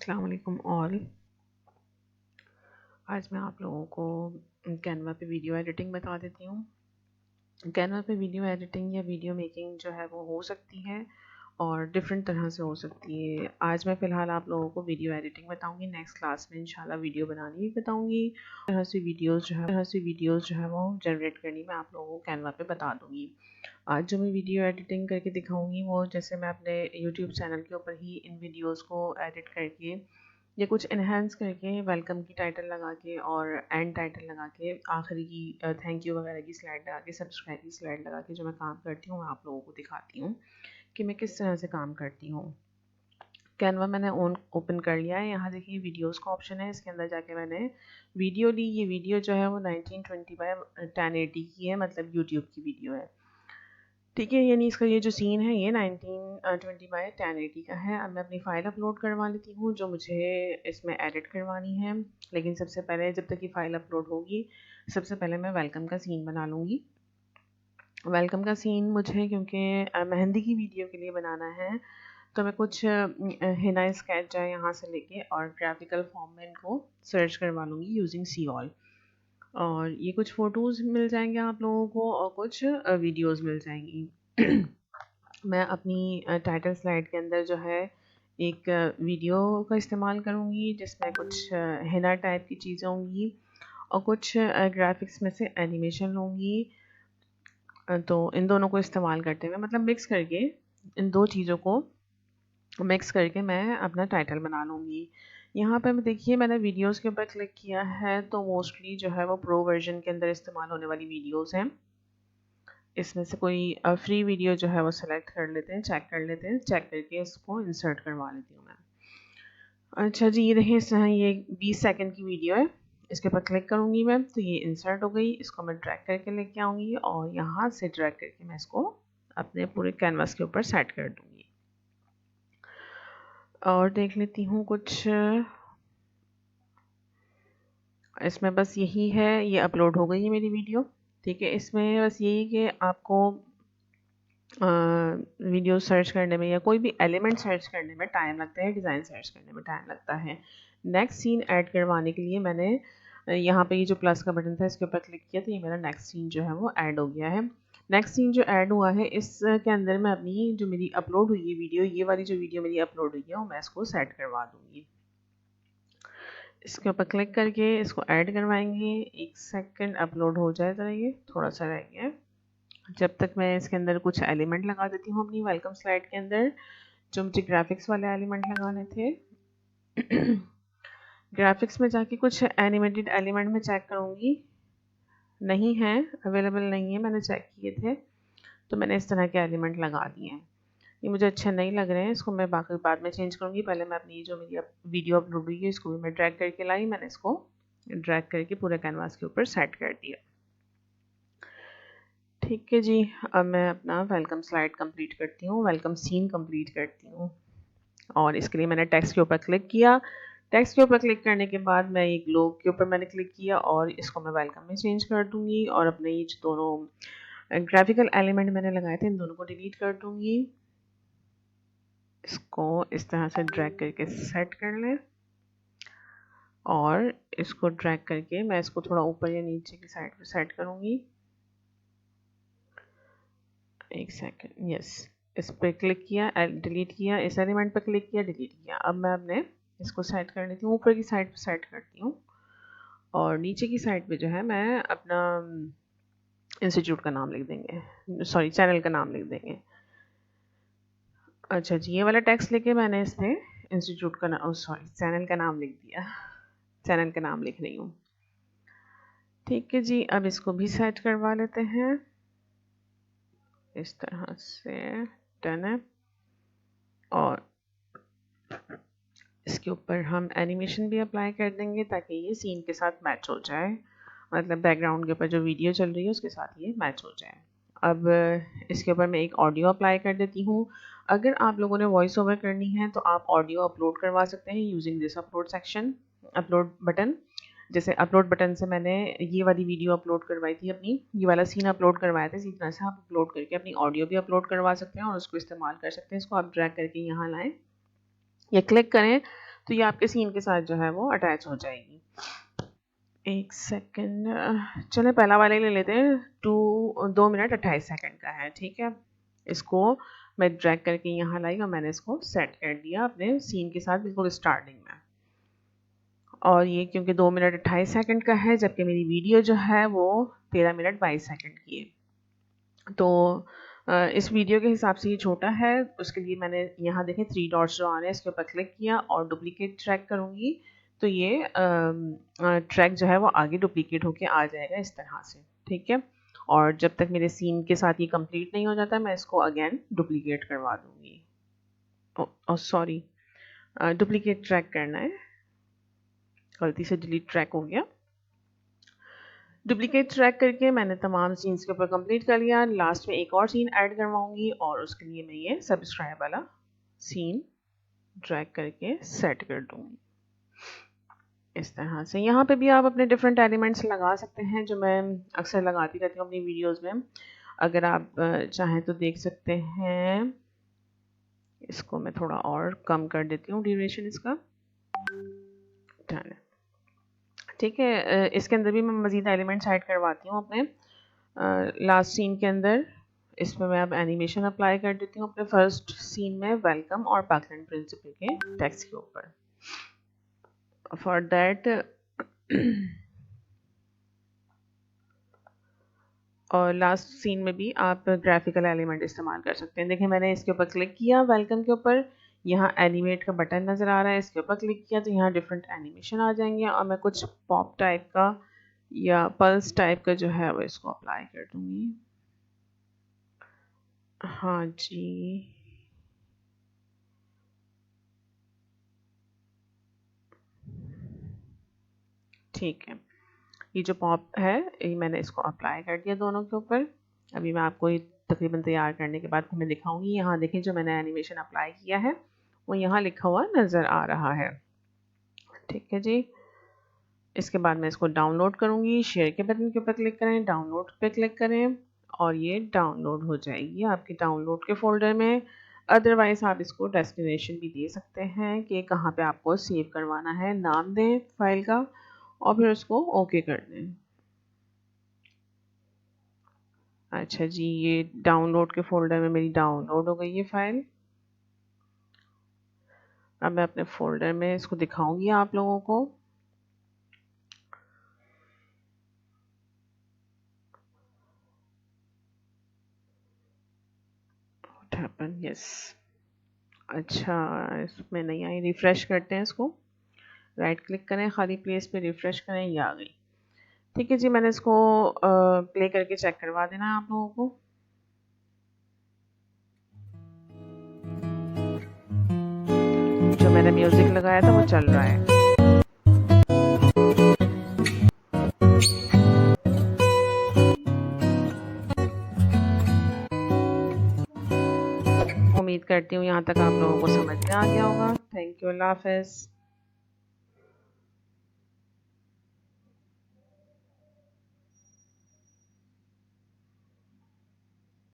अस्सलाम वालेकुम ऑल। आज मैं आप लोगों को कैनवा पे वीडियो एडिटिंग बता देती हूँ। कैनवा पे वीडियो एडिटिंग या वीडियो मेकिंग जो है वो हो सकती है और डिफरेंट तरह से हो सकती है। आज मैं फ़िलहाल आप लोगों को वीडियो एडिटिंग बताऊँगी, नेक्स्ट क्लास में इंशाल्लाह वीडियो बनानी भी बताऊँगी। तरह से वीडियोज़ जो है वो जनरेट करनी मैं आप लोगों को कैनवा पे बता दूँगी। आज जो मैं वीडियो एडिटिंग करके दिखाऊँगी वो जैसे मैं अपने यूट्यूब चैनल के ऊपर ही इन वीडियोज़ को एडिट करके या कुछ इन्हेंस करके वेलकम की टाइटल लगा के और एंड टाइटल लगा के आखिरी की थैंक यू वगैरह की स्लाइड लगा के सब्सक्राइब की स्लाइड लगा के जो मैं काम करती हूँ मैं आप लोगों को दिखाती हूँ कि मैं किस तरह से काम करती हूँ। कैनवा मैंने ओपन कर लिया है। यहाँ देखिए वीडियोज़ का ऑप्शन है, इसके अंदर जाके मैंने वीडियो ली। ये वीडियो जो है वो 1920 बाय 1080 की है, मतलब यूट्यूब की वीडियो है। ठीक है, यानी इसका ये जो सीन है ये 1920 बाय 1080 का है। अब मैं अपनी फ़ाइल अपलोड करवा लेती हूँ जो मुझे इसमें एडिट करवानी है। लेकिन सबसे पहले जब तक ये फ़ाइल अपलोड होगी सबसे पहले मैं वेलकम का सीन बना लूँगी। वेलकम का सीन मुझे क्योंकि मेहंदी की वीडियो के लिए बनाना है तो मैं कुछ हिना स्केच है यहाँ से लेके और ग्राफिकल फॉर्म में इनको सर्च करवा लूँगी यूजिंग सी ऑल। और ये कुछ फ़ोटोज़ मिल जाएंगे आप लोगों को और कुछ वीडियोज़ मिल जाएंगी। मैं अपनी टाइटल स्लाइड के अंदर जो है एक वीडियो का इस्तेमाल करूँगी जिसमें कुछ हिना टाइप की चीज़ें होंगी और कुछ ग्राफिक्स में से एनिमेशन लूँगी। तो इन दोनों को इस्तेमाल करते हुए मतलब मिक्स करके इन दो चीज़ों को मिक्स करके मैं अपना टाइटल बना लूँगी। यहाँ पे मैं देखिए मैंने वीडियोज़ के ऊपर क्लिक किया है तो मोस्टली जो है वो प्रो वर्जन के अंदर इस्तेमाल होने वाली वीडियोज़ हैं। इसमें से कोई फ्री वीडियो जो है वो सेलेक्ट कर लेते हैं, चेक कर लेते हैं, चेक करके इसको इंसर्ट करवा लेती हूँ मैं। अच्छा जी, ये देखिए इस तरह ये 20 सेकंड की वीडियो है। इसके ऊपर क्लिक करूँगी मैं तो ये इंसर्ट हो गई। इसको मैं ड्रैग करके लेके आऊँगी और यहाँ से ड्रैग करके मैं इसको अपने पूरे कैनवास के ऊपर सेट कर दूँगी। और देख लेती हूँ कुछ इसमें बस यही है, ये अपलोड हो गई है मेरी वीडियो। ठीक है, इसमें बस यही कि आपको वीडियो सर्च करने में या कोई भी एलिमेंट सर्च करने में टाइम लगता है, डिज़ाइन सर्च करने में टाइम लगता है। नेक्स्ट सीन ऐड करवाने के लिए मैंने यहाँ पे ये जो प्लस का बटन था इसके ऊपर क्लिक किया तो ये मेरा नेक्स्ट सीन जो है वो ऐड हो गया है। नेक्स्ट सीन जो ऐड हुआ है इसके अंदर मैं अपनी जो मेरी अपलोड हुई है वीडियो, ये वाली जो वीडियो मेरी अपलोड हुई है वो मैं इसको सेट करवा दूँगी। इसके ऊपर क्लिक करके इसको ऐड करवाएंगे। 1 सेकंड अपलोड हो जाए ज़रा, ये थोड़ा सा रह गया है। जब तक मैं इसके अंदर कुछ एलिमेंट लगा देती हूँ अपनी वेलकम स्लाइड के अंदर जो मुझे ग्राफिक्स वाले एलिमेंट लगाने थे। ग्राफिक्स में जाके कुछ एनिमेटेड एलिमेंट में चेक करूँगी, नहीं है, अवेलेबल नहीं है, मैंने चेक किए थे तो मैंने इस तरह के एलिमेंट लगा दिए हैं। ये मुझे अच्छे नहीं लग रहे हैं, इसको मैं बाकी बाद में चेंज करूँगी। पहले मैं अपनी जो मेरी वीडियो अपलोड हुई है इसको भी मैं ड्रैग करके लाई, मैंने इसको ड्रैग करके पूरे कैनवास के ऊपर सेट कर दिया। ठीक है जी, अब मैं अपना वेलकम स्लाइड कंप्लीट करती हूँ, वेलकम सीन कंप्लीट करती हूँ। और इसके लिए मैंने टेक्स्ट के ऊपर क्लिक किया। टेक्स्ट के ऊपर क्लिक करने के बाद मैं एक ग्लोब के ऊपर मैंने क्लिक किया और इसको मैं वेलकम में चेंज कर दूँगी और अपने ये जो दोनों ग्राफिकल एलिमेंट मैंने लगाए थे इन दोनों को डिलीट कर दूँगी। इसको इस तरह से ड्रैग करके सेट कर लें और इसको ड्रैग करके मैं इसको थोड़ा ऊपर या नीचे की साइड पे सेट करूँगी। 1 सेकंड, यस, इस पर क्लिक किया, डिलीट किया, इस एलिमेंट पर क्लिक किया, डिलीट किया। अब मैं अपने इसको सेट कर लेती हूँ, ऊपर की साइड पे सेट करती हूँ और नीचे की साइड पे जो है मैं अपना इंस्टीट्यूट का नाम लिख देंगे, सॉरी चैनल का नाम लिख देंगे। अच्छा जी, ये वाला टेक्स्ट लेके मैंने इसमें इंस्टीट्यूट का नाम, सॉरी चैनल का नाम लिख दिया, चैनल का नाम लिख रही हूँ। ठीक है जी, अब इसको भी सेट करवा लेते हैं इस तरह से, डन है। और इसके ऊपर हम एनिमेशन भी अप्लाई कर देंगे ताकि ये सीन के साथ मैच हो जाए, मतलब बैकग्राउंड के ऊपर जो वीडियो चल रही है उसके साथ ये मैच हो जाए। अब इसके ऊपर मैं एक ऑडियो अप्लाई कर देती हूँ। अगर आप लोगों ने वॉइस ओवर करनी है तो आप ऑडियो अपलोड करवा सकते हैं using this upload section, upload button. जैसे अपलोड बटन से मैंने ये वाली वीडियो अपलोड करवाई थी अपनी, ये वाला सीन अपलोड करवाया था, इसी तरह से आप अपलोड करके अपनी ऑडियो भी अपलोड करवा सकते हैं और उसको इस्तेमाल कर सकते हैं। इसको आप ड्रैग करके यहाँ लाएँ या क्लिक करें तो ये आपके सीन के साथ जो है वो अटैच हो जाएगी। एक सेकंड, चले पहला वाला ही ले लेते हैं। 2 मिनट 28 सेकंड का है, ठीक है। इसको मैं ड्रैग करके यहाँ लाई और मैंने इसको सेट कर दिया अपने सीन के साथ बिल्कुल स्टार्टिंग में। और ये क्योंकि 2 मिनट 28 सेकंड का है, जबकि मेरी वीडियो जो है वो 13 मिनट 22 सेकंड की है। तो इस वीडियो के हिसाब से ये छोटा है, उसके लिए मैंने यहाँ देखें 3 डॉट्स जो आ रहे हैं, इसके ऊपर क्लिक किया और डुप्लीकेट ट्रैक करूँगी तो ये ट्रैक जो है वो आगे डुप्लीकेट होके आ जाएगा इस तरह से, ठीक है। और जब तक मेरे सीन के साथ ये कंप्लीट नहीं हो जाता मैं इसको अगेन डुप्लीकेट करवा दूँगी। सॉरी, डुप्लीकेट ट्रैक करना है, गलती से डिलीट ट्रैक हो गया। डुप्लीकेट ट्रैक करके मैंने तमाम सीन्स के ऊपर कंप्लीट कर लिया। लास्ट में एक और सीन ऐड करवाऊंगी और उसके लिए मैं ये सब्सक्राइब वाला सीन ड्रैग करके सेट कर दूंगी इस तरह से। यहाँ पे भी आप अपने डिफरेंट एलिमेंट्स लगा सकते हैं, जो मैं अक्सर लगाती रहती हूँ अपनी वीडियोस में। अगर आप चाहें तो देख सकते हैं। इसको मैं थोड़ा और कम कर देती हूँ ड्यूरेशन इसका, ठीक है। इसके अंदर भी मैं मज़ीद एलिमेंट्स ऐड करवाती हूँ अपने लास्ट सीन के अंदर। इसमें मैं अब एनिमेशन अप्लाई कर देती हूँ अपने फर्स्ट सीन में, वेलकम और पाकलैंड प्रिंसिपल के टेक्स्ट के ऊपर। फॉर दैट और लास्ट सीन में भी आप ग्राफिकल एलिमेंट इस्तेमाल कर सकते हैं। देखिए मैंने इसके ऊपर क्लिक किया वेलकम के ऊपर, यहाँ एनिमेट का बटन नज़र आ रहा है, इसके ऊपर क्लिक किया तो यहाँ डिफरेंट एनिमेशन आ जाएंगे और मैं कुछ पॉप टाइप का या पल्स टाइप का जो है वो इसको अप्लाई कर दूँगी। हाँ जी, ठीक है। ये जो पॉप है ये मैंने इसको अप्लाई कर दिया दोनों के ऊपर। अभी मैं आपको ये तकरीबन तैयार करने के बाद मैं दिखाऊंगी। यहाँ देखें जो मैंने एनिमेशन अप्लाई किया है वो यहाँ लिखा हुआ नज़र आ रहा है, ठीक है जी। इसके बाद मैं इसको डाउनलोड करूँगी। शेयर के बटन के ऊपर क्लिक करें, डाउनलोड पे क्लिक करें और ये डाउनलोड हो जाएगी आपके डाउनलोड के फोल्डर में। अदरवाइज़ आप इसको डेस्टिनेशन भी दे सकते हैं कि कहाँ पे आपको सेव करवाना है, नाम दें फाइल का और फिर उसको ओके कर दें। अच्छा जी, ये डाउनलोड के फोल्डर में मेरी डाउनलोड हो गई है फाइल। अब मैं अपने फोल्डर में इसको दिखाऊंगी आप लोगों को। What happened? Yes. अच्छा, इसमें नहीं आई। रिफ्रेश करते हैं इसको, राइट क्लिक करें खाली प्लेस पे, रिफ्रेश करें, ये आ गई। ठीक है जी, मैंने इसको प्ले करके चेक करवा देना है आप लोगों को। जो मैंने म्यूजिक लगाया था वो चल रहा है। उम्मीद करती हूँ यहाँ तक आप लोगों को समझ में आ गया होगा। थैंक यू, अल्लाह हाफ़िज़।